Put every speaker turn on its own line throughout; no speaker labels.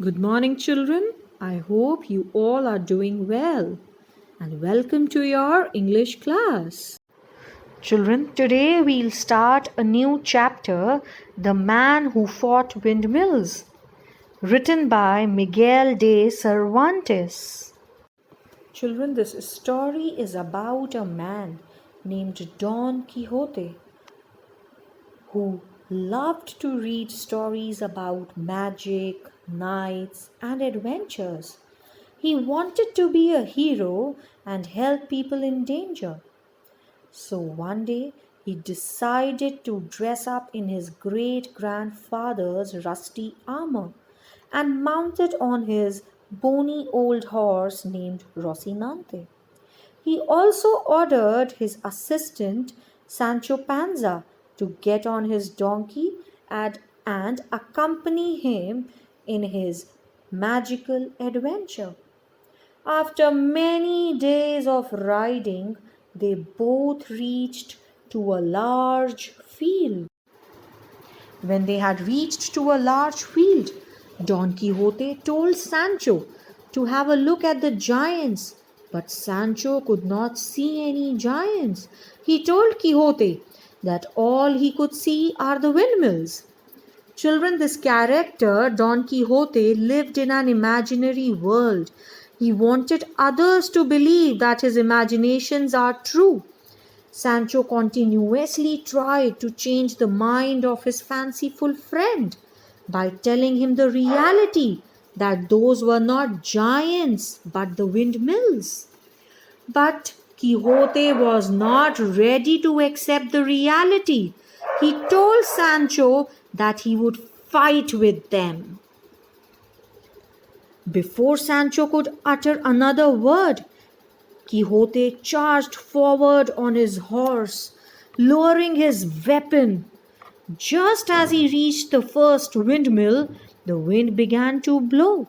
Good morning, children. I hope you all are doing well. And welcome to your English class. Children, today we'll start a new chapter, The Man Who Fought Windmills, written by Miguel de Cervantes. Children, this story is about a man named Don Quixote who loved to read stories about magic, knights, and adventures. He wanted to be a hero and help people in danger. So one day he decided to dress up in his great grandfather's rusty armor and mounted on his bony old horse named Rocinante. He also ordered his assistant Sancho Panza to get on his donkey and accompany him in his magical adventure. After many days of riding, they both reached to a large field. When they had reached to a large field, Don Quixote told Sancho to have a look at the giants, but Sancho could not see any giants. He told Quixote that all he could see are the windmills. Children, this character, Don Quixote, lived in an imaginary world. He wanted others to believe that his imaginations are true. Sancho continuously tried to change the mind of his fanciful friend by telling him the reality that those were not giants but the windmills. But Quixote was not ready to accept the reality. He told Sancho that he would fight with them. Before Sancho could utter another word, Quixote charged forward on his horse, lowering his weapon. Just as he reached the first windmill, the wind began to blow,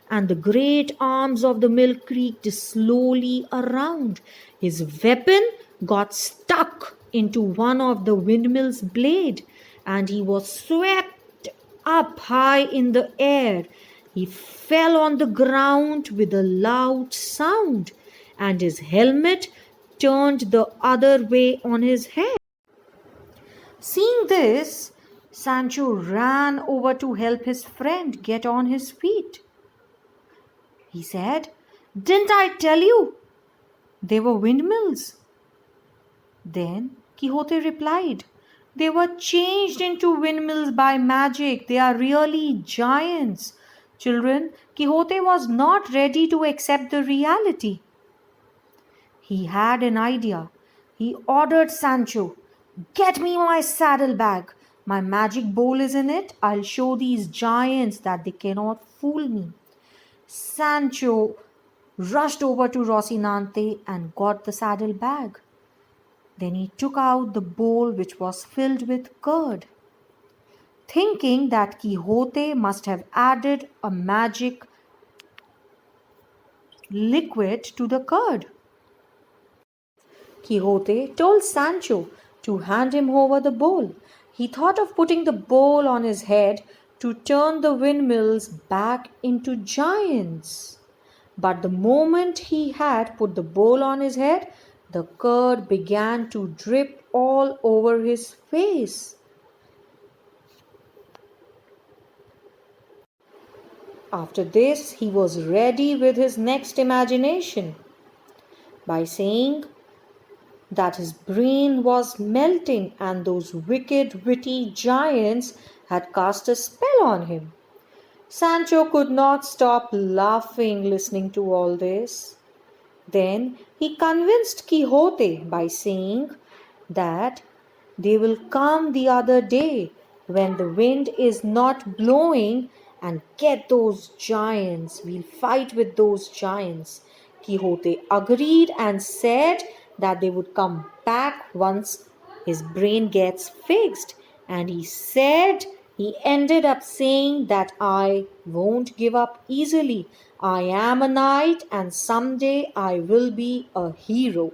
and the great arms of the mill creaked slowly around. His weapon got stuck into one of the windmill's blade, and he was swept up high in the air. He fell on the ground with a loud sound, and his helmet turned the other way on his head. Seeing this, Sancho ran over to help his friend get on his feet. He said, "Didn't I tell you they were windmills?" Then Quixote replied, "They were changed into windmills by magic. They are really giants." Children, Quixote was not ready to accept the reality. He had an idea. He ordered Sancho, "Get me my saddlebag. My magic bowl is in it. I'll show these giants that they cannot fool me." Sancho rushed over to Rocinante and got the saddlebag. Then he took out the bowl which was filled with curd, thinking that Quixote must have added a magic liquid to the curd. Quixote told Sancho to hand him over the bowl. He thought of putting the bowl on his head to turn the windmills back into giants. But the moment he had put the bowl on his head, the curd began to drip all over his face. After this, he was ready with his next imagination by saying that his brain was melting and those wicked, witty giants had cast a spell on him. Sancho could not stop laughing listening to all this. Then he convinced Quixote by saying that they will come the other day when the wind is not blowing and get those giants. We'll fight with those giants. Quixote agreed and said that they would come back once his brain gets fixed. And he ended up saying that I won't give up easily. I am a knight and someday I will be a hero.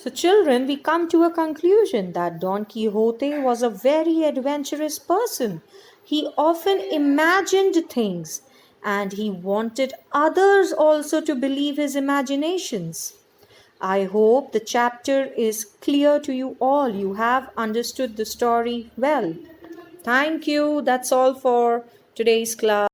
So, children, we come to a conclusion that Don Quixote was a very adventurous person. He often imagined things and he wanted others also to believe his imaginations. I hope the chapter is clear to you all. You have understood the story well. Thank you. That's all for today's class.